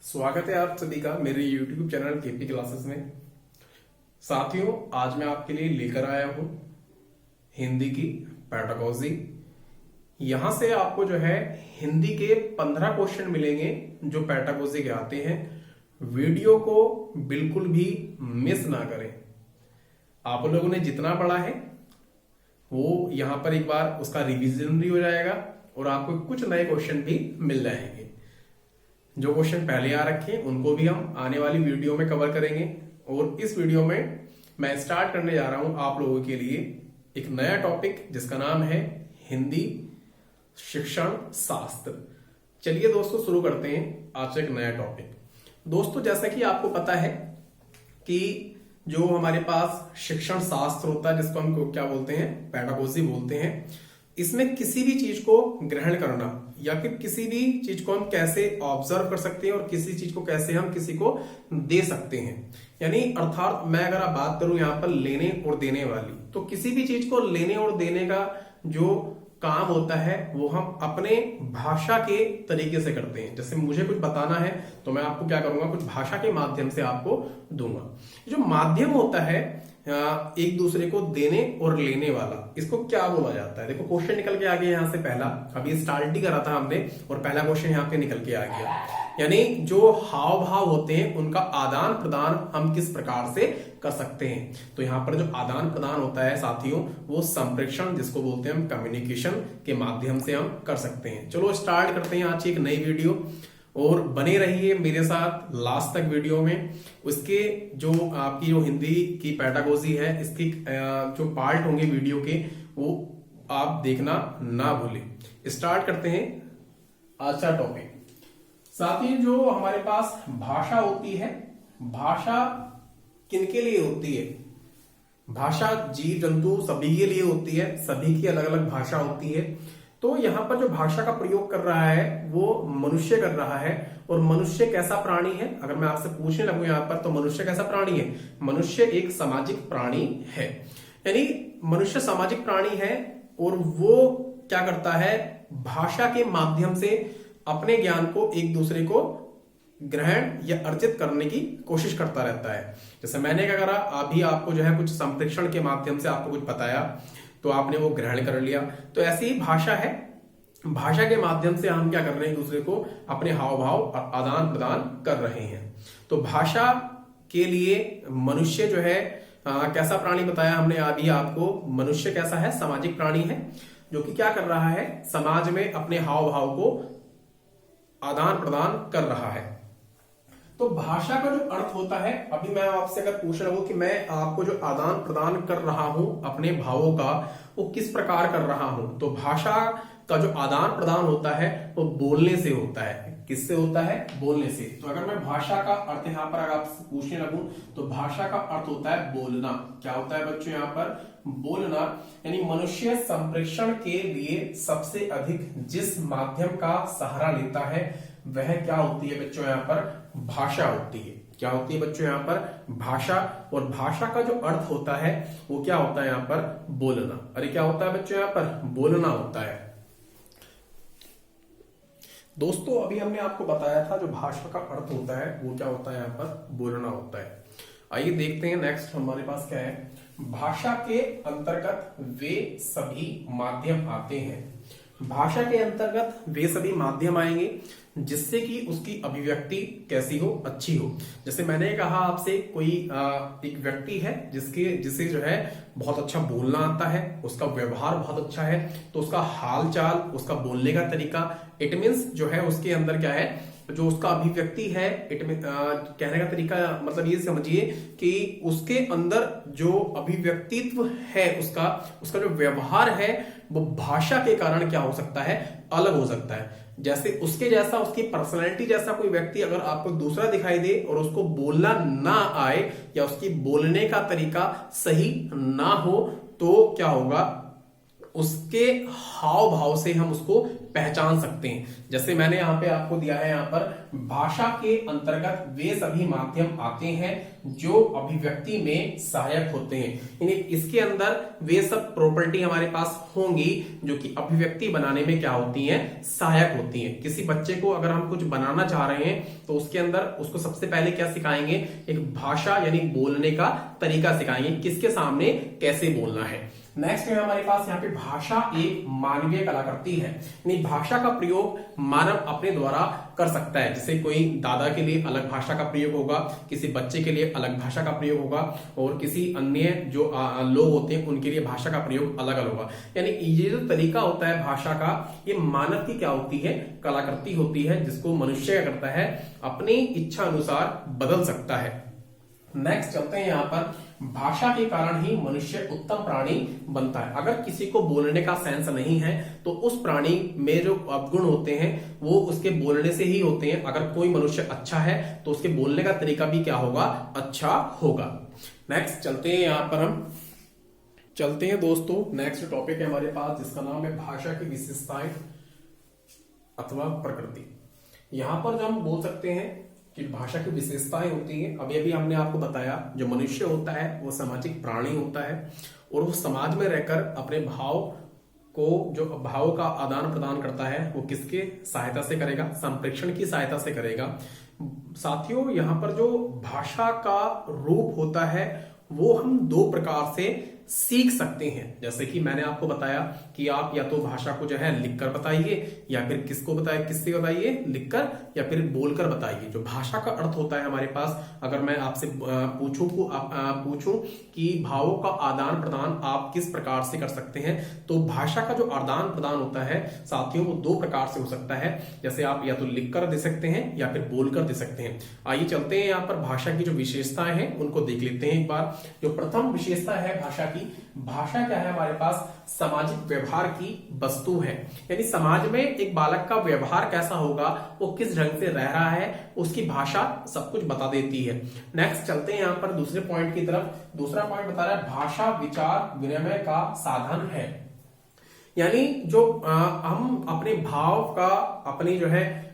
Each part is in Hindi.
स्वागत है आप सभी का मेरे YouTube चैनल केपी क्लासेस में। साथियों, आज मैं आपके लिए लेकर आया हूं हिंदी की पैडागोजी। यहां से आपको जो है हिंदी के 15 क्वेश्चन मिलेंगे जो पैडागोजी के आते हैं। वीडियो को बिल्कुल भी मिस ना करें। आप लोगों ने जितना पढ़ा है वो यहां पर एक बार उसका रिवीजन भी हो जाएगा और आपको कुछ नए क्वेश्चन भी मिल जाएंगे। जो क्वेश्चन पहले आ रखे हैं उनको भी हम आने वाली वीडियो में कवर करेंगे। और इस वीडियो में मैं स्टार्ट करने जा रहा हूं आप लोगों के लिए एक नया टॉपिक जिसका नाम है हिंदी शिक्षण शास्त्र। चलिए दोस्तों, शुरू करते हैं आज से एक नया टॉपिक। दोस्तों, जैसा कि आपको पता है कि जो हमारे पास शिक्षण शास्त्र होता है जिसको हम क्या बोलते हैं, पैडागोजी बोलते हैं। इसमें किसी भी चीज को ग्रहण करना या फिर किसी भी चीज को हम कैसे ऑब्जर्व कर सकते हैं और किसी चीज को कैसे हम किसी को दे सकते हैं। यानी अर्थात मैं अगर आप बात करूं यहां पर लेने और देने वाली, तो किसी भी चीज को लेने और देने का जो काम होता है वो हम अपने भाषा के तरीके से करते हैं। जैसे मुझे कुछ बताना है तो मैं आपको क्या करूंगा, कुछ भाषा के माध्यम से आपको दूंगा। जो माध्यम होता है एक दूसरे को देने और लेने वाला, इसको क्या बोला जाता है? देखो क्वेश्चन निकल के आ गया यहां से पहला, अभी स्टार्ट ही करा था हमने और पहला क्वेश्चन यहां पे निकल के आ गया। यानी जो हाव भाव होते हैं उनका आदान प्रदान हम किस प्रकार से कर सकते हैं। तो यहां पर जो आदान प्रदान होता है साथियों, वो संप्रेषण जिसको बोलते हैं हम कम्युनिकेशन के माध्यम से हम कर सकते हैं। चलो स्टार्ट करते हैं आज की एक नई वीडियो और बने रहिए मेरे साथ लास्ट तक वीडियो में। उसके जो आपकी जो हिंदी की पैडागोजी है, इसकी जो पार्ट होंगे वीडियो के, वो आप देखना ना भूलें। स्टार्ट करते हैं आज का टॉपिक। साथ ही जो हमारे पास भाषा होती है, भाषा किनके लिए होती है? भाषा जीव जंतु सभी के लिए होती है, सभी की अलग अलग भाषा होती है। तो यहां पर जो भाषा का प्रयोग कर रहा है वो मनुष्य कर रहा है। और मनुष्य कैसा प्राणी है? अगर मैं आपसे पूछने लगूं यहां पर, तो मनुष्य कैसा प्राणी है? मनुष्य एक सामाजिक प्राणी है। यानी मनुष्य सामाजिक प्राणी है और वो क्या करता है, भाषा के माध्यम से अपने ज्ञान को एक दूसरे को ग्रहण या अर्जित करने की कोशिश करता रहता है। जैसे मैंने क्या करा, अभी आपको जो है कुछ संप्रेषण के माध्यम से आपको कुछ बताया तो आपने वो ग्रहण कर लिया। तो ऐसी ही भाषा है, भाषा के माध्यम से हम क्या कर रहे हैं, एक दूसरे को अपने हाव भाव आदान प्रदान कर रहे हैं। तो भाषा के लिए मनुष्य जो है कैसा प्राणी बताया हमने अभी आपको। मनुष्य कैसा है? सामाजिक प्राणी है, जो कि क्या कर रहा है, समाज में अपने हाव भाव को आदान प्रदान कर रहा है। तो भाषा का जो अर्थ होता है, अभी मैं आपसे अगर पूछ रहा हूं कि मैं आपको जो आदान प्रदान कर रहा हूं अपने भावों का, वो किस प्रकार कर रहा हूं, तो भाषा का जो आदान प्रदान होता है वो बोलने से होता है। किससे होता है? बोलने से। तो अगर मैं भाषा का अर्थ यहां पर अगर आपसे पूछने लगूं तो भाषा का अर्थ होता है बोलना। क्या होता है बच्चों यहां पर? बोलना। यानी मनुष्य संप्रेषण के लिए सबसे अधिक जिस माध्यम का सहारा लेता है वह क्या होती है बच्चों यहां पर? भाषा होती है। क्या होती है बच्चों यहां पर? भाषा। और भाषा का जो अर्थ होता है वो क्या होता है यहां पर? बोलना। अरे क्या होता है बच्चों यहां पर? बोलना होता है। दोस्तों, अभी हमने आपको बताया था जो भाषा का अर्थ होता है वो क्या होता है यहां पर? बोलना होता है। आइए देखते हैं नेक्स्ट हमारे पास क्या है। भाषा के अंतर्गत वे सभी माध्यम आते हैं। भाषा के अंतर्गत वे सभी माध्यम आएंगे जिससे कि उसकी अभिव्यक्ति कैसी हो? अच्छी हो। जैसे मैंने कहा आपसे, कोई एक व्यक्ति है जिसे जो है बहुत अच्छा बोलना आता है, उसका व्यवहार बहुत अच्छा है, तो उसका हाल चाल, उसका बोलने का तरीका, इट मीन्स जो है उसके अंदर क्या है, जो उसका अभिव्यक्ति है, कहने का तरीका, मतलब ये समझिए कि उसके अंदर जो अभिव्यक्तित्व है, उसका जो व्यवहार है वो भाषा के कारण क्या हो सकता है? अलग हो सकता है। जैसे उसके जैसा, उसकी पर्सनैलिटी जैसा कोई व्यक्ति अगर आपको दूसरा दिखाई दे और उसको बोलना ना आए या उसकी बोलने का तरीका सही ना हो, तो क्या होगा, उसके हाव भाव से हम उसको पहचान सकते हैं। जैसे मैंने यहाँ पे आपको दिया है, यहाँ पर भाषा के अंतर्गत वे सभी माध्यम आते हैं जो अभिव्यक्ति में सहायक होते हैं, यानी इसके अंदर वे सब प्रॉपर्टी हमारे पास होंगी जो कि अभिव्यक्ति बनाने में क्या होती हैं, सहायक होती हैं। किसी बच्चे को अगर हम कुछ बनाना चाह रहे हैं तो उसके अंदर उसको सबसे पहले क्या सिखाएंगे, एक भाषा यानी बोलने का तरीका सिखाएंगे, किसके सामने कैसे बोलना है। नेक्स्ट है हमारे पास यहाँ पे भाषा एक मानवीय कलाकृति है, यानी भाषा का प्रयोग मानव अपने द्वारा कर सकता है। जैसे कोई दादा के लिए अलग भाषा का प्रयोग होगा, किसी बच्चे के लिए अलग भाषा का प्रयोग होगा, और किसी अन्य जो लोग होते हैं उनके लिए भाषा का प्रयोग अलग अलग होगा। यानी ये जो तरीका होता है भाषा का, ये मानव की क्या होती है, कलाकृति होती है, जिसको मनुष्य क्या करता है, अपनी इच्छा अनुसार बदल सकता है। नेक्स्ट चलते हैं यहाँ पर, भाषा के कारण ही मनुष्य उत्तम प्राणी बनता है। अगर किसी को बोलने का सेंस नहीं है तो उस प्राणी में जो अवगुण होते हैं वो उसके बोलने से ही होते हैं। अगर कोई मनुष्य अच्छा है तो उसके बोलने का तरीका भी क्या होगा, अच्छा होगा। नेक्स्ट चलते हैं, यहाँ पर हम चलते हैं दोस्तों, नेक्स्ट टॉपिक है हमारे पास जिसका नाम है भाषा की विशेषताएं अथवा प्रकृति। यहां पर जो हम बोल सकते हैं कि भाषा की विशेषताएं होती हैं, अभी अभी हमने आपको बताया जो मनुष्य होता है वो सामाजिक प्राणी होता है और वो समाज में रहकर अपने भाव को, जो भाव का आदान प्रदान करता है वो किसके सहायता से करेगा, संप्रेषण की सहायता से करेगा। साथियों यहाँ पर जो भाषा का रूप होता है वो हम दो प्रकार से सीख सकते हैं। जैसे कि मैंने आपको बताया कि आप या तो भाषा को जो है लिखकर बताइए या फिर किसको बताइए, किससे बताइए, लिखकर या फिर बोलकर बताइए। जो भाषा का अर्थ होता है हमारे पास, अगर मैं आपसे पूछूं कि भावों का आदान प्रदान आप किस प्रकार से कर सकते हैं, तो भाषा का जो आदान प्रदान होता है साथियों वो दो प्रकार से हो सकता है। जैसे आप या तो लिखकर दे सकते हैं या फिर बोलकर दे सकते हैं। आइए चलते हैं यहाँ पर भाषा की जो विशेषताएं हैं उनको देख लेते हैं एक बार। जो प्रथम विशेषता है भाषा की, भाषा क्या है हमारे पास, सामाजिक व्यवहार की वस्तु है। यानी समाज में एक बालक का व्यवहार कैसा होगा, वो किस ढंग से रह रहा है, उसकी भाषा सब कुछ बता देती है। नेक्स्ट चलते हैं यहाँ पर दूसरे पॉइंट की तरफ। दूसरा पॉइंट बता रहा है भाषा विचार विनिमय का साधन है। यानी जो हम अपने भाव का,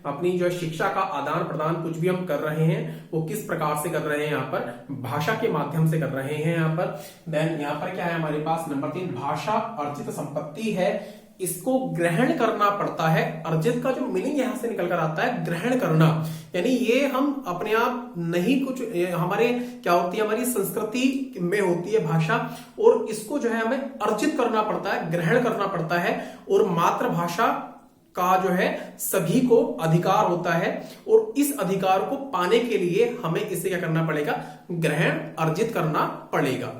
अपनी जो शिक्षा का आदान प्रदान कुछ भी हम कर रहे हैं वो किस प्रकार से कर रहे हैं, यहाँ पर भाषा के माध्यम से कर रहे हैं यहाँ पर। देन यहाँ पर क्या है हमारे पास, नंबर 3, भाषा अर्जित संपत्ति है, इसको ग्रहण करना पड़ता है। अर्जित का जो मीनिंग यहां से निकल कर आता है ग्रहण करना, यानी ये हम अपने आप नहीं, कुछ हमारे क्या होती है, हमारी संस्कृति में होती है भाषा, और इसको जो है हमें अर्जित करना पड़ता है, ग्रहण करना पड़ता है। और मातृभाषा का जो है सभी को अधिकार होता है, और इस अधिकार को पाने के लिए हमें इसे क्या करना पड़ेगा, ग्रहण अर्जित करना पड़ेगा।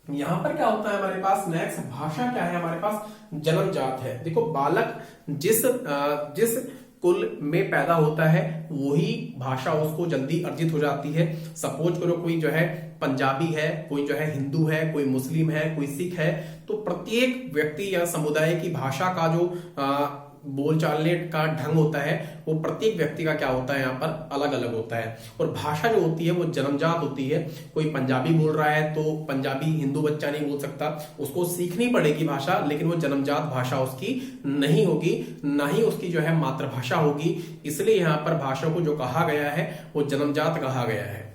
यहां पर क्या होता है हमारे पास, नेक्स्ट भाषा क्या है हमारे पास, जन्मजात है। देखो बालक जिस कुल में पैदा होता है वही भाषा उसको जल्दी अर्जित हो जाती है। सपोज करो कोई जो है पंजाबी है, कोई जो है हिंदू है, कोई मुस्लिम है, कोई सिख है, तो प्रत्येक व्यक्ति या समुदाय की भाषा का जो बोलचालने का ढंग होता है वो प्रत्येक व्यक्ति का क्या होता है यहाँ पर अलग अलग होता है। और भाषा जो होती है वो जन्मजात होती है। कोई पंजाबी बोल रहा है तो पंजाबी हिंदू बच्चा नहीं बोल सकता, उसको सीखनी पड़ेगी भाषा, लेकिन वो जन्मजात भाषा उसकी नहीं होगी, ना ही उसकी जो है मातृभाषा होगी। इसलिए यहाँ पर भाषा को जो कहा गया है वो जन्मजात कहा गया है।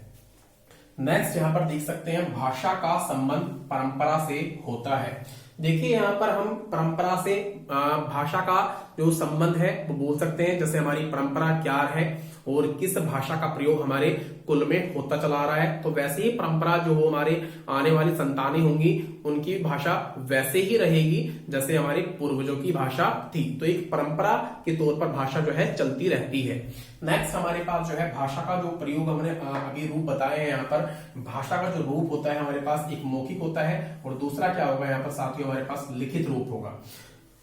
नेक्स्ट यहाँ पर देख सकते हैं भाषा का संबंध परंपरा से होता है। देखिए यहाँ पर हम परंपरा से भाषा का जो संबंध है वो बोल सकते हैं। जैसे हमारी परंपरा क्या है और किस भाषा का प्रयोग हमारे कुल में होता चला आ रहा है, तो वैसे ही परंपरा जो हो हमारे आने वाली संतानें होंगी उनकी भाषा वैसे ही रहेगी जैसे हमारे पूर्वजों की भाषा थी। तो एक परंपरा के तौर पर भाषा जो है चलती रहती है। नेक्स्ट हमारे पास जो है भाषा का जो प्रयोग हमने अभी रूप बताए हैं। यहाँ पर भाषा का जो रूप होता है हमारे पास एक मौखिक होता है और दूसरा क्या होगा यहाँ पर साथियों हमारे पास लिखित रूप होगा।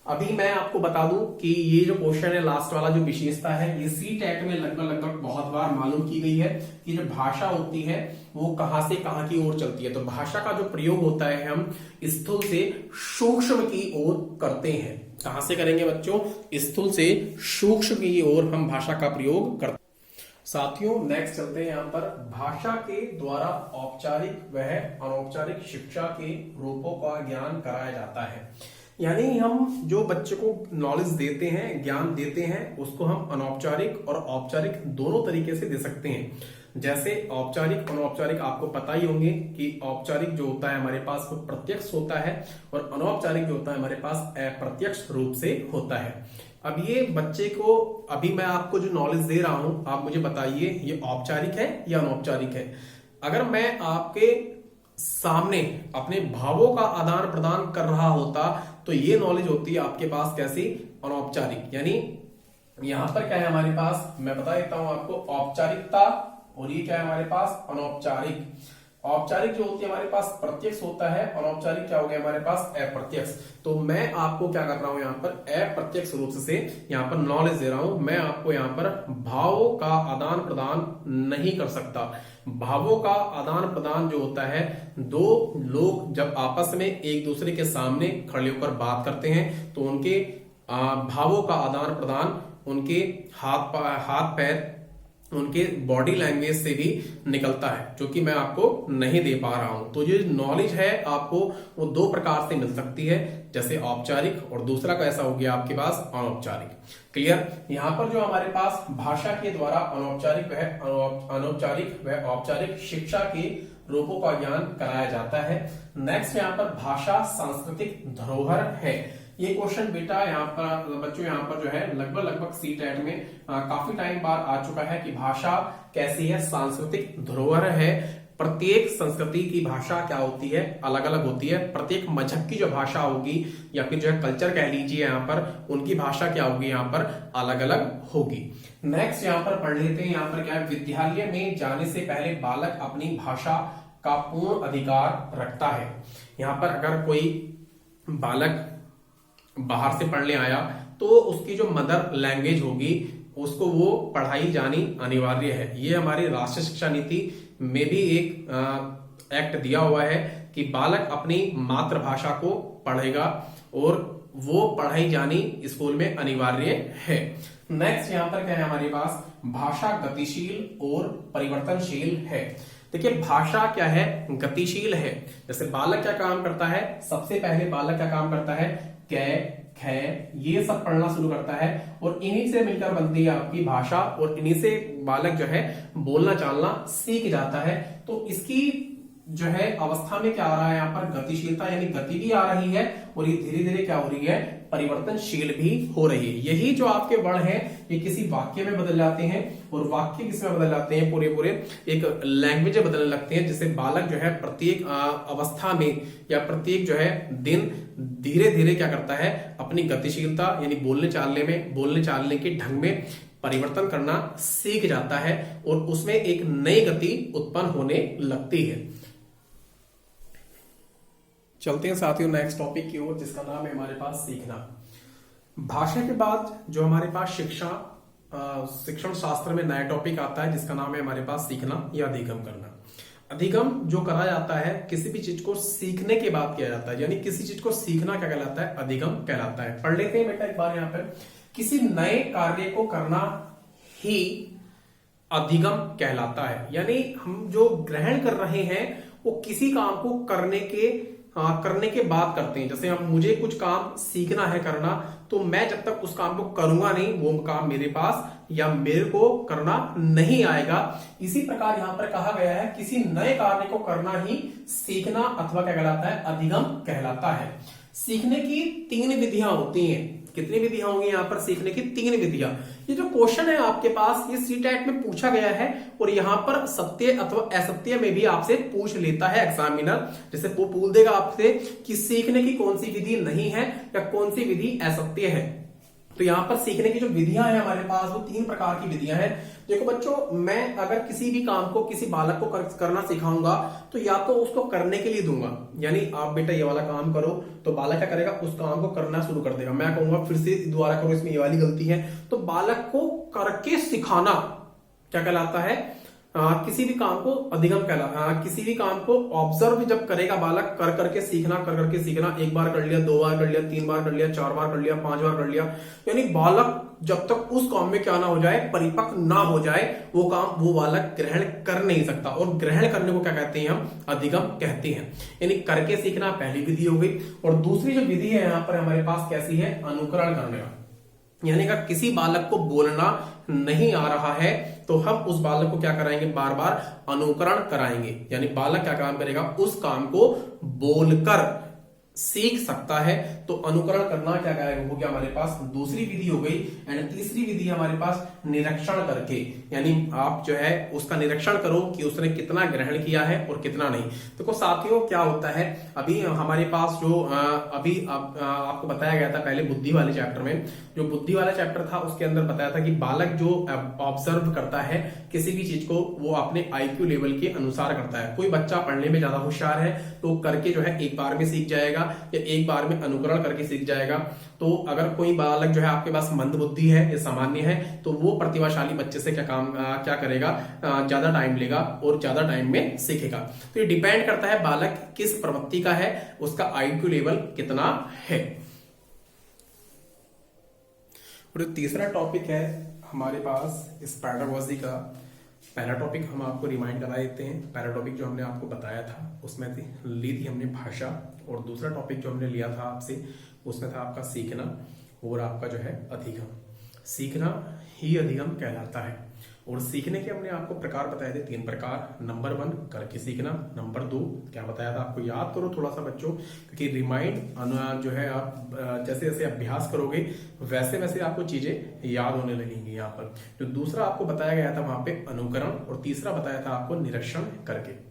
अभी मैं आपको बता दूं कि ये जो क्वेश्चन है लास्ट वाला जो विशेषता है ये सीटेट में लगभग बहुत बार मालूम की गई है कि जो भाषा होती है वो कहां से कहां की ओर चलती है। तो भाषा का जो प्रयोग होता है हम स्थूल से सूक्ष्म की ओर करते हैं। कहां से करेंगे बच्चों, स्थूल से सूक्ष्म की ओर हम भाषा का प्रयोग करते हैं। साथियों नेक्स्ट चलते हैं यहाँ पर भाषा के द्वारा औपचारिक व अनौपचारिक शिक्षा के रूपों का ज्ञान कराया जाता है। यानी हम जो बच्चे को नॉलेज देते हैं, ज्ञान देते हैं, उसको हम अनौपचारिक और औपचारिक दोनों तरीके से दे सकते हैं। जैसे औपचारिक अनौपचारिक आपको पता ही होंगे कि औपचारिक जो होता है हमारे पास वो प्रत्यक्ष होता है और अनौपचारिक जो होता है हमारे पास अप्रत्यक्ष रूप से होता है। अब ये बच्चे को, अभी मैं आपको जो नॉलेज दे रहा हूं, आप मुझे बताइए ये औपचारिक है या अनौपचारिक है। अगर मैं आपके सामने अपने भावों का आदान प्रदान कर रहा होता तो ये नॉलेज होती है आपके पास कैसी, अनौपचारिक। यानी यहां पर क्या है हमारे पास, मैं बता देता हूं आपको, औपचारिकता, और ये क्या है हमारे पास, अनौपचारिक। औपचारिक जो होती है हमारे पास प्रत्यक्ष होता है, अनौपचारिक क्या हो गया हमारे पास, अप्रत्यक्ष। तो मैं आपको क्या कर रहा हूं, यहाँ पर अप्रत्यक्ष रूप से यहाँ पर नॉलेज दे रहा हूं। मैं आपको यहाँ पर भावों का आदान प्रदान नहीं कर सकता। भावों का आदान प्रदान जो होता है, दो लोग जब आपस में एक दूसरे के सामने खड़े होकर बात करते हैं तो उनके भावों का आदान प्रदान उनके हाथ पैर, उनके बॉडी लैंग्वेज से भी निकलता है, जो कि मैं आपको नहीं दे पा रहा हूं। तो ये नॉलेज है आपको वो दो प्रकार से मिल सकती है, जैसे औपचारिक और दूसरा कैसा हो गया आपके पास, अनौपचारिक। क्लियर। यहां पर जो हमारे पास भाषा के द्वारा अनौपचारिक व औपचारिक शिक्षा के रूपों का ज्ञान कराया जाता है। नेक्स्ट यहाँ पर भाषा सांस्कृतिक धरोहर है। ये क्वेश्चन बेटा यहाँ पर बच्चों यहाँ पर जो है लगभग सीटेट में काफी टाइम बाद आ चुका है कि भाषा कैसी है, सांस्कृतिक धरोहर है। प्रत्येक संस्कृति की भाषा क्या होती है, अलग अलग होती है। प्रत्येक मजहब की जो भाषा होगी या फिर जो है कल्चर कह लीजिए, यहाँ पर उनकी भाषा क्या होगी, यहाँ पर अलग अलग होगी। नेक्स्ट यहाँ पर पढ़ लेते हैं। यहाँ पर क्या है, विद्यालय में जाने से पहले बालक अपनी भाषा का पूर्ण अधिकार रखता है। यहाँ पर अगर कोई बालक बाहर से पढ़ने आया तो उसकी जो मदर लैंग्वेज होगी उसको वो पढ़ाई जानी अनिवार्य है। ये हमारी राष्ट्रीय शिक्षा नीति में भी एक एक्ट दिया हुआ है कि बालक अपनी मातृभाषा को पढ़ेगा और वो पढ़ाई जानी स्कूल में अनिवार्य है। नेक्स्ट यहाँ पर क्या है हमारे पास, भाषा गतिशील और परिवर्तनशील है। देखिए भाषा क्या है, गतिशील है। जैसे बालक क्या काम करता है, सबसे पहले बालक क्या काम करता है, कै ख ये सब पढ़ना शुरू करता है और इन्हीं से मिलकर बनती है आपकी भाषा और इन्हीं से बालक जो है बोलना चालना सीख जाता है। तो इसकी जो है अवस्था में क्या आ रहा है, यहाँ पर गतिशीलता यानी गति भी आ रही है और ये धीरे धीरे क्या हो रही है, परिवर्तनशील भी हो रही है। यही जो आपके वर्ण हैं ये किसी वाक्य में बदल जाते हैं और वाक्य किसमें बदल जाते हैं, पूरे एक लैंग्वेज में बदलने लगते हैं, जिससे बालक जो है प्रत्येक अवस्था में या प्रत्येक जो है दिन धीरे धीरे क्या करता है, अपनी गतिशीलता यानी बोलने चालने के ढंग में परिवर्तन करना सीख जाता है और उसमें एक नई गति उत्पन्न होने लगती है। चलते हैं साथियों नेक्स्ट टॉपिक की ओर, जिसका नाम है हमारे पास सीखना। भाषा के बाद जो हमारे पास शिक्षण शास्त्र में नया टॉपिक आता है जिसका नाम है हमारे पास सीखना या अधिगम करना। अधिगम जो करा जाता है, किसी भी चीज को सीखने के बाद किया जाता है, यानी किसी चीज को सीखना क्या कहलाता है, अधिगम कहलाता है। पढ़ लेते हैं बेटा एक बार यहाँ पर, किसी नए कार्य को करना ही अधिगम कहलाता है। यानी हम जो ग्रहण कर रहे हैं वो किसी काम को करने के बाद करते हैं। जैसे हम मुझे कुछ काम सीखना है करना, तो मैं जब तक उस काम को करूंगा नहीं वो काम मेरे पास या मेरे को करना नहीं आएगा। इसी प्रकार यहां पर कहा गया है किसी नए कार्य को करना ही सीखना अथवा क्या कहलाता है, अधिगम कहलाता है। सीखने की 3 विधियां होती हैं। कितनी विधियां होंगी यहाँ पर सीखने की? 3 विधियां। ये जो क्वेश्चन है आपके पास ये सीटेट में पूछा गया है और यहाँ पर सत्य अथवा असत्य में भी आपसे पूछ लेता है एग्जामिनर। जैसे वो पूछ देगा आपसे कि सीखने की कौन सी विधि नहीं है या कौन सी विधि असत्य है। तो यहाँ पर सीखने की जो विधियां हैं हमारे पास वो 3 प्रकार की विधियां हैं। देखो बच्चों, मैं अगर किसी भी काम को किसी बालक को करना सिखाऊंगा तो या तो उसको करने के लिए दूंगा, यानी आप बेटा ये वाला काम करो, तो बालक क्या करेगा, उस काम को करना शुरू कर देगा। मैं कहूंगा फिर से दोबारा करो, इसमें ये वाली गलती है, तो बालक को करके सिखाना क्या कहलाता है, किसी भी काम को अधिगम कहलाता। किसी भी काम को ऑब्जर्व जब करेगा बालक, कर करके सीखना, एक बार कर लिया, 2 बार कर लिया, 3 बार कर लिया, 4 बार कर लिया, 5 बार कर लिया, यानी बालक जब तक उस काम में क्या ना हो जाए, परिपक्व ना हो जाए, वो काम वो बालक ग्रहण कर नहीं सकता। और ग्रहण करने को क्या कहते हैं, हम अधिगम कहते हैं। यानी करके सीखना पहली विधि हो गई। और दूसरी जो विधि है यहां पर हमारे पास कैसी है, अनुकरण करने का। यानी अगर किसी बालक को बोलना नहीं आ रहा है तो हम उस बालक को क्या कराएंगे, बार बार अनुकरण कराएंगे। यानी बालक क्या काम करेगा, उस काम को बोलकर सीख सकता है। तो अनुकरण करना क्या करेगा, वो क्या हमारे पास दूसरी विधि हो गई। एंड तीसरी विधि हमारे पास निरीक्षण करके। यानी आप जो है उसका निरीक्षण करो कि उसने कितना ग्रहण किया है और कितना नहीं। देखो साथियों क्या होता है, अभी हमारे पास जो आपको बताया गया था पहले बुद्धि वाले चैप्टर में, जो बुद्धि वाला चैप्टर था उसके अंदर बताया था कि बालक जो ऑब्जर्व करता है किसी भी चीज को, वो अपने आईक्यू लेवल के अनुसार करता है। कोई बच्चा पढ़ने में ज्यादा होशियार है तो करके जो है एक बार में सीख जाएगा या एक बार में अनुकरण करके सीख जाएगा। तो अगर कोई बालक जो है आपके पास मंद बुद्धि है या सामान्य है तो वो प्रतिभाशाली बच्चे से क्या करेगा, ज्यादा टाइम लेगा और ज्यादा टाइम में सीखेगा। तो ये डिपेंड करता है बालक किस प्रवृत्ति का है, उसका आईक्यू लेवल कितना है। और जो तीसरा टॉपिक है हमारे पास इस पेडागोजी का, पहला टॉपिक हम आपको रिमाइंड करा देते हैं। पहला टॉपिक जो हमने आपको बताया था उसमें ली थी हमने भाषा, और दूसरा टॉपिक जो हमने लिया था आपसे उसमें था आपका सीखना और आपका जो है अधिगम। सीखना ही अधिगम कहलाता है। और सीखने के हमने आपको प्रकार बताए थे 3 प्रकार। नंबर 1 करके सीखना, नंबर 2 क्या बताया था आपको, याद करो थोड़ा सा बच्चों, क्योंकि रिमाइंड जो है आप जैसे जैसे अभ्यास करोगे वैसे वैसे आपको चीजें याद होने लगेंगी। यहाँ पर जो दूसरा आपको बताया गया था वहां पे अनुकरण, और तीसरा बताया था आपको निरीक्षण करके।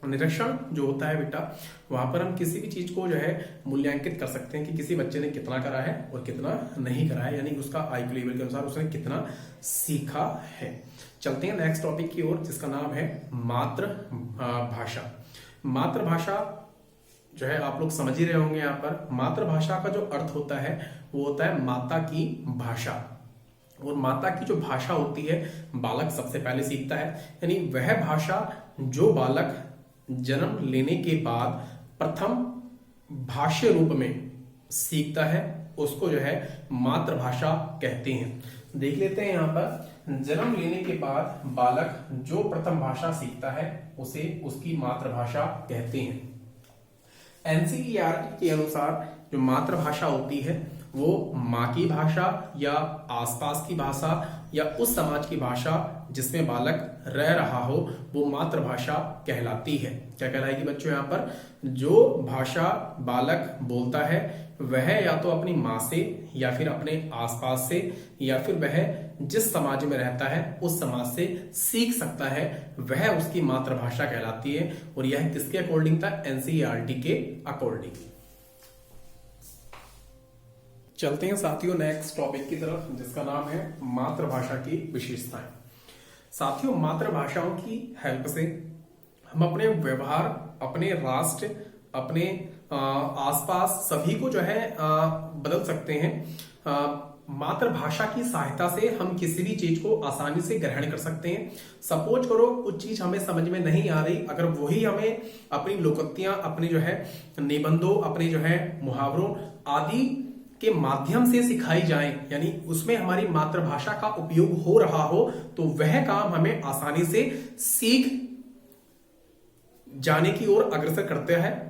निरीक्षण जो होता है बेटा, वहां पर हम किसी भी चीज को जो है मूल्यांकित कर सकते हैं कि किसी बच्चे ने कितना करा है और कितना नहीं करा है, यानी उसका आईक्यू लेवल के अनुसार उसने कितना सीखा है। चलते हैं नेक्स्ट टॉपिक की ओर, जिसका नाम है मातृभाषा। मातृभाषा जो है आप लोग समझ ही रहे होंगे। यहाँ पर मातृभाषा का जो अर्थ होता है वो होता है माता की भाषा। और माता की जो भाषा होती है बालक सबसे पहले सीखता है। यानी वह भाषा जो बालक जन्म लेने के बाद प्रथम भाष्य रूप में सीखता है उसको जो है मातृभाषा कहते हैं। देख लेते हैं यहाँ पर, जन्म लेने के बाद बालक जो प्रथम भाषा सीखता है उसे उसकी मातृभाषा कहते हैं। एनसीईआरटी के अनुसार जो मातृभाषा होती है वो माँ की भाषा या आसपास की भाषा या उस समाज की भाषा जिसमें बालक रह रहा हो वो मातृभाषा कहलाती है। क्या कहलाएगी बच्चों, यहाँ पर जो भाषा बालक बोलता है वह या तो अपनी माँ से या फिर अपने आसपास से या फिर वह जिस समाज में रहता है उस समाज से सीख सकता है, वह उसकी मातृभाषा कहलाती है। और यह किसके अकॉर्डिंग था, एनसीईआरटी के अकॉर्डिंग। चलते हैं साथियों नेक्स्ट टॉपिक की तरफ, जिसका नाम है मातृभाषा की विशेषताएं। साथियों मातृभाषाओं की हेल्प से हम अपने व्यवहार, अपने राष्ट्र, अपने आसपास सभी को जो है बदल सकते हैं। मातृभाषा की सहायता से हम किसी भी चीज को आसानी से ग्रहण कर सकते हैं। सपोज करो कुछ चीज हमें समझ में नहीं आ रही, अगर वही हमें अपनी लोकोक्तियां, अपने जो है निबंधों, अपने जो है मुहावरों आदि के माध्यम से सिखाई जाए, यानी उसमें हमारी मातृभाषा का उपयोग हो रहा हो, तो वह काम हमें आसानी से सीख जाने की ओर अग्रसर करते हैं।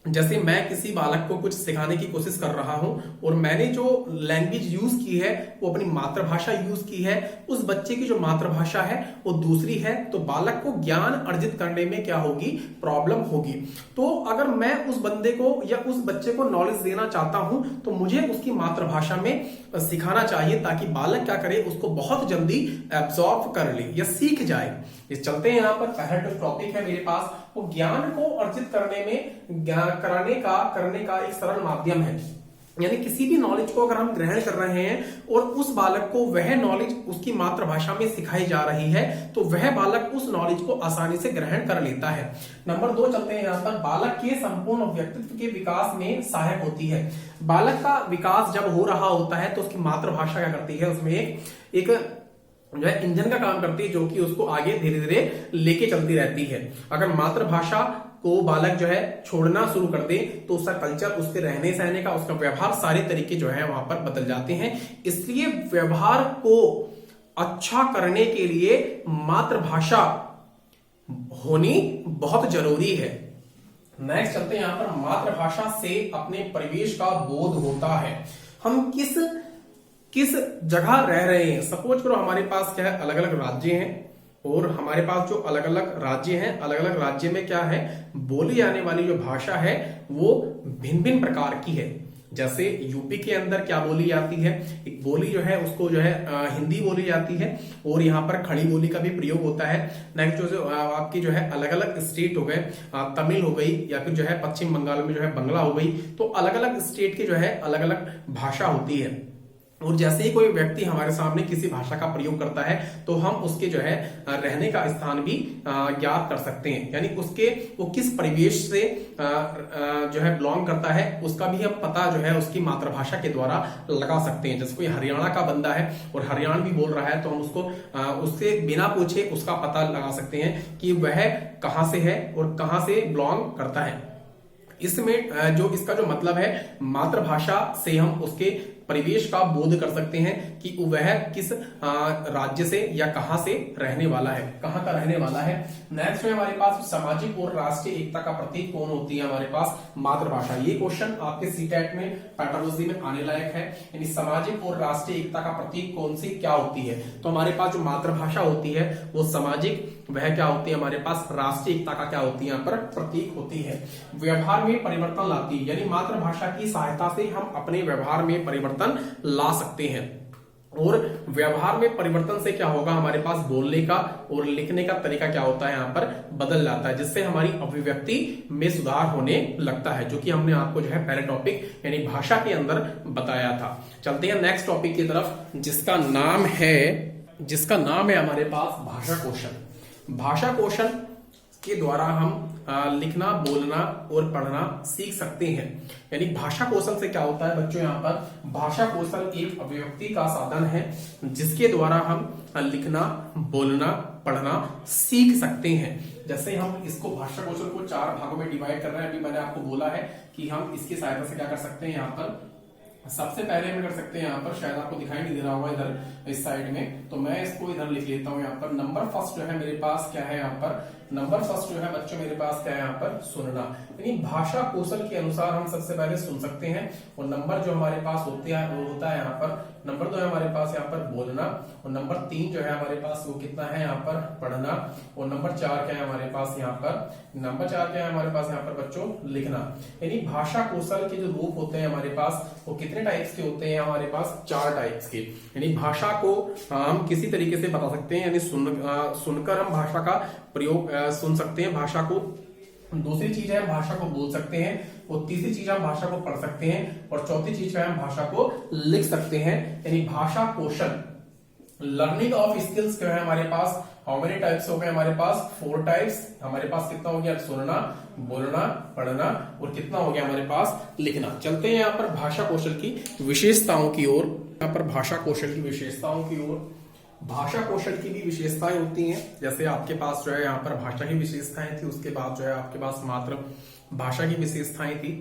जैसे मैं किसी बालक को कुछ सिखाने की कोशिश कर रहा हूं और मैंने जो लैंग्वेज यूज की है वो अपनी मातृभाषा यूज की है, उस बच्चे की जो मातृभाषा है वो दूसरी है, तो बालक को ज्ञान अर्जित करने में क्या होगी, प्रॉब्लम होगी। तो अगर मैं उस बंदे को या उस बच्चे को नॉलेज देना चाहता हूं तो मुझे उसकी मातृभाषा में सिखाना चाहिए, ताकि बालक क्या करे, उसको बहुत जल्दी एब्सॉर्ब कर ले या सीख जाए। इस चलते हैं यहाँ पर पहला जो टॉपिक है मेरे पास, वो ज्ञान को अर्जित करने में करने का एक सरल माध्यम है। यानी किसी भी नॉलेज को अगर हम ग्रहण कर रहे हैं और उस बालक को वह नॉलेज उसकी मातृभाषा में सिखाई जा रही है, तो वह बालक उस नॉलेज को आसानी से ग्रहण कर लेता है। नंबर 2 चलते हैं यहाँ पर, बालक के संपूर्ण व्यक्तित्व के विकास में सहायक होती है। बालक का विकास जब हो रहा होता है तो उसकी मातृभाषा क्या करती है, उसमें एक जो है इंजन का काम करती है, जो कि उसको आगे धीरे धीरे लेके चलती रहती है। अगर मातृभाषा को बालक जो है छोड़ना शुरू कर दे तो उसका कल्चर, उसके रहने सहने का, उसका व्यवहार, सारे तरीके जो है वहां पर बदल जाते हैं। इसलिए व्यवहार को अच्छा करने के लिए मातृभाषा होनी बहुत जरूरी है। नेक्स्ट चलते हैं यहां पर, मातृभाषा से अपने परिवेश का बोध होता है। हम किस जगह रह रहे हैं। सपोज करो हमारे पास क्या है, अलग अलग राज्य हैं, और हमारे पास जो अलग अलग राज्य हैं, अलग अलग राज्य में क्या है, बोली जाने वाली जो भाषा है वो भिन्न भिन्न प्रकार की है। जैसे यूपी के अंदर क्या बोली जाती है, एक बोली जो है उसको जो है हिंदी बोली जाती है, और यहाँ पर खड़ी बोली का भी प्रयोग होता है। नेक्स्ट जो आपकी जो है अलग अलग स्टेट हो गए, तमिल हो गई, या फिर जो है पश्चिम बंगाल में जो है बंगला हो गई, तो अलग अलग स्टेट की जो है अलग अलग भाषा होती है। और जैसे ही कोई व्यक्ति हमारे सामने किसी भाषा का प्रयोग करता है तो हम उसके जो है रहने का स्थान भी ज्ञात कर सकते हैं, यानी वो किस परिवेश से जो है बिलोंग करता है उसका भी हम पता जो है उसकी मातृभाषा के द्वारा लगा सकते हैं। जैसे कोई हरियाणा का बंदा है और हरियाणवी बोल रहा है तो हम उससे बिना पूछे उसका पता लगा सकते हैं कि वह कहां से है और कहां से बिलोंग करता है। इसमें जो इसका जो मतलब है, मातृभाषा से हम उसके परिवेश का बोध कर सकते हैं कि वह किस राज्य से या कहां से रहने वाला है, कहां का रहने वाला है। नेक्स्ट में हमारे पास सामाजिक और राष्ट्रीय एकता का प्रतीक कौन होती है, हमारे पास मातृभाषा। ये क्वेश्चन आपके सीटेट में पेडागोजी में आने लायक है, यानी सामाजिक और राष्ट्रीय एकता का प्रतीक कौन सी क्या होती है। तो हमारे पास जो मातृभाषा होती है वो सामाजिक, वह क्या होती है हमारे पास राष्ट्रीय एकता का क्या होती है यहाँ पर प्रतीक होती है। व्यवहार में परिवर्तन लाती है, यानी मातृभाषा की सहायता से हम अपने व्यवहार में परिवर्तन ला सकते हैं। और व्यवहार में परिवर्तन से क्या होगा, हमारे पास बोलने का और लिखने का तरीका क्या होता है यहाँ पर बदल जाता है, जिससे हमारी अभिव्यक्ति में सुधार होने लगता है, जो कि हमने आपको जो है पहले टॉपिक यानी भाषा के अंदर बताया था। चलते हैं नेक्स्ट टॉपिक की तरफ, जिसका नाम है हमारे पास भाषा कौशल। भाषा कौशल के द्वारा हम लिखना, बोलना और पढ़ना सीख सकते हैं। यानी भाषा कौशल से क्या होता है बच्चों, यहाँ पर भाषा कौशल एक अभिव्यक्ति का साधन है जिसके द्वारा हम लिखना, बोलना, पढ़ना सीख सकते हैं। जैसे हम इसको भाषा कौशल को 4 भागों में डिवाइड कर रहे हैं। अभी मैंने आपको बोला है कि हम इसकी सहायता से क्या कर सकते हैं, यहाँ पर सबसे पहले हम कर सकते हैं, यहाँ पर शायद आपको दिखाई नहीं दे रहा होगा इधर इस साइड में, तो मैं इसको इधर लिख लेता हूँ। यहाँ पर नंबर फर्स्ट जो है मेरे पास क्या है, यहाँ पर नंबर फर्स्ट जो है बच्चों मेरे पास क्या है यहाँ पर सुनना। यानी भाषा कौशल के अनुसार हम सबसे पहले सुन सकते हैं, और नंबर जो हमारे पास होता है यहाँ पर नंबर 2 है हमारे पास यहाँ पर बोलना, और नंबर 3 जो है हमारे पास वो कितना है यहाँ पर पढ़ना, और नंबर 4 क्या है हमारे पास यहाँ पर बच्चों लिखना। यानी भाषा कौशल के जो रूप होते हैं हमारे पास वो कितने टाइप्स के होते हैं, हमारे पास 4 टाइप्स के। यानी भाषा को हम किसी तरीके से बता सकते हैं, यानी सुनकर हम भाषा का प्रयोग सुन सकते हैं भाषा को। दूसरी चीज है हम भाषा को बोल सकते हैं, और तीसरी चीज हम भाषा को पढ़ सकते हैं, और चौथी चीज है हम भाषा को लिख सकते हैं। यानी भाषा कौशल, लर्निंग ऑफ स्किल्स जो है हमारे पास हाउ मेनी टाइप्स हो गए, हमारे पास 4 टाइप्स। हमारे पास कितना हो गया, सुनना, बोलना, पढ़ना, और कितना हो गया हमारे पास लिखना। चलते हैं यहाँ पर भाषा कौशल की विशेषताओं की ओर। यहाँ पर भाषा कौशल की विशेषताओं की ओर, भाषा कौशल की भी विशेषताएं होती हैं। जैसे आपके पास जो है यहाँ पर भाषा की विशेषताएं थी, उसके बाद जो है आपके पास मात्र भाषा की विशेषताएं थी,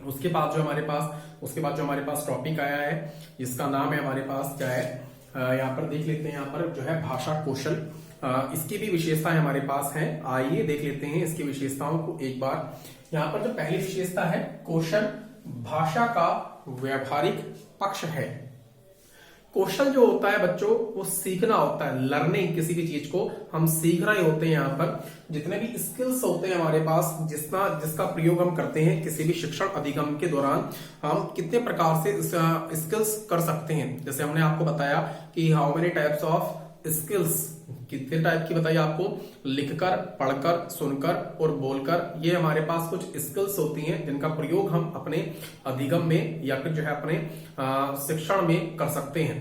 उसके बाद जो हमारे पास टॉपिक आया है जिसका नाम है हमारे पास क्या है, यहाँ पर देख लेते हैं। यहाँ पर जो है भाषा कौशल, इसकी भी विशेषताएं हमारे पास हैं। आइए देख लेते हैं इसकी विशेषताओं को एक बार। यहाँ पर जो पहली विशेषता है, कौशल भाषा का व्यवहारिक पक्ष है। कौशल जो होता है बच्चों वो सीखना होता है, लर्निंग, किसी भी चीज को हम सीख रहे होते हैं। यहाँ पर जितने भी स्किल्स होते हैं हमारे पास, जिसका प्रयोग हम करते हैं किसी भी शिक्षण अधिगम के दौरान, हम कितने प्रकार से स्किल्स कर सकते हैं। जैसे हमने आपको बताया कि how many types of skills, कितने टाइप की बताइए आपको, लिखकर, पढ़कर, सुनकर और बोलकर, ये हमारे पास कुछ स्किल्स होती हैं जिनका प्रयोग हम अपने अधिगम में या फिर जो है अपने शिक्षण में कर सकते हैं।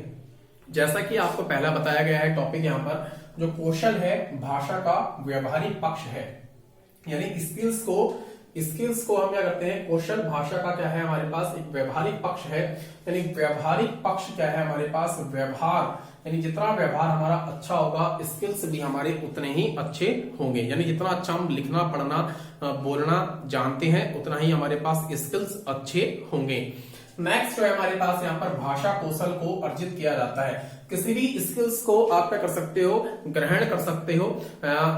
जैसा कि आपको पहला बताया गया है टॉपिक, यहाँ पर जो कौशल है भाषा का व्यवहारिक पक्ष है। यानी स्किल्स को हम क्या करते हैं, कौशल भाषा का क्या है हमारे पास एक व्यवहारिक पक्ष है। यानी व्यवहारिक पक्ष क्या है हमारे पास, व्यवहार यानी जितना व्यवहार हमारा अच्छा होगा स्किल्स भी हमारे उतने ही अच्छे होंगे। यानी जितना अच्छा हम लिखना पढ़ना बोलना जानते हैं उतना ही हमारे पास स्किल्स अच्छे होंगे। नेक्स्ट जो है हमारे पास यहाँ पर भाषा कौशल को अर्जित किया जाता है। किसी भी स्किल्स को आप क्या कर सकते हो, ग्रहण कर सकते हो।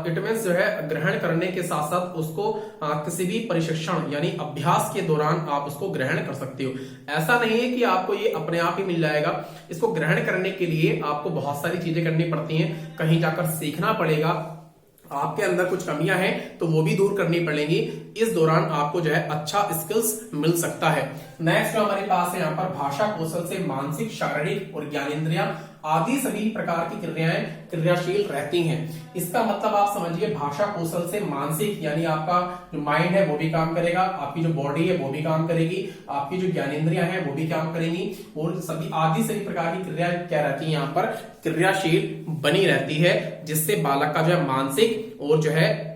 इट मीन्स जो है ग्रहण करने के साथ साथ उसको किसी भी प्रशिक्षण यानी अभ्यास के दौरान आप उसको ग्रहण कर सकते हो। ऐसा नहीं है कि आपको ये अपने आप ही मिल जाएगा। इसको ग्रहण करने के लिए आपको बहुत सारी चीजें करनी पड़ती हैं, कहीं जाकर सीखना पड़ेगा। आपके अंदर कुछ कमियां हैं तो वो भी दूर करनी पड़ेंगी। इस दौरान आपको जो है अच्छा स्किल्स मिल सकता है। नेक्स्ट जो हमारे पास है यहाँ पर भाषा कौशल से मानसिक शारीरिक और ज्ञानेंद्रियां आदि सभी प्रकार की क्रियाएं क्रियाशील रहती हैं। इसका मतलब आप समझिए भाषा कौशल से मानसिक यानी आपका जो माइंड है वो भी काम करेगा, आपकी जो बॉडी है वो भी काम करेगी, आपकी जो ज्ञानेंद्रियां हैं वो भी काम करेंगी और सभी आदि सभी प्रकार की क्रिया क्या रहती है यहाँ पर क्रियाशील बनी रहती है, जिससे बालक का जो है मानसिक और जो है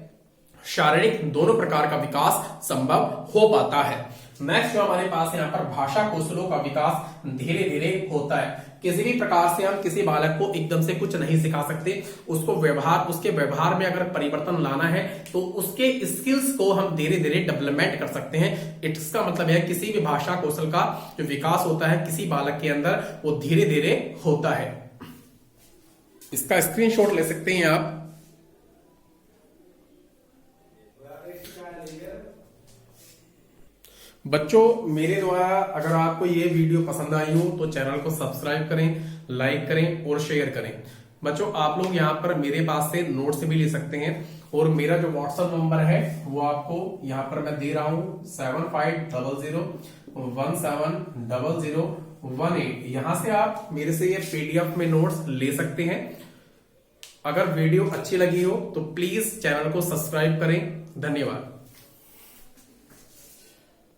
शारीरिक दोनों प्रकार का विकास संभव हो पाता है। नेक्स्ट जो हमारे पास यहाँ पर भाषा कौशलों का विकास धीरे धीरे होता है। किसी भी प्रकार से हम किसी बालक को एकदम से कुछ नहीं सिखा सकते। उसके व्यवहार में अगर परिवर्तन लाना है तो उसके स्किल्स को हम धीरे धीरे डेवलपमेंट कर सकते हैं। इसका मतलब है किसी भी भाषा कौशल का जो विकास होता है किसी बालक के अंदर वो धीरे धीरे होता है। इसका स्क्रीनशॉट ले सकते हैं आप। बच्चों मेरे द्वारा अगर आपको ये वीडियो पसंद आई हो तो चैनल को सब्सक्राइब करें, लाइक करें और शेयर करें। बच्चों आप लोग यहाँ पर मेरे पास से नोट्स भी ले सकते हैं और मेरा जो व्हाट्सएप नंबर है वो आपको यहाँ पर मैं दे रहा हूं 7500170018। यहाँ से आप मेरे से ये PDF में नोट्स ले सकते हैं। अगर वीडियो अच्छी लगी हो तो प्लीज चैनल को सब्सक्राइब करें। धन्यवाद।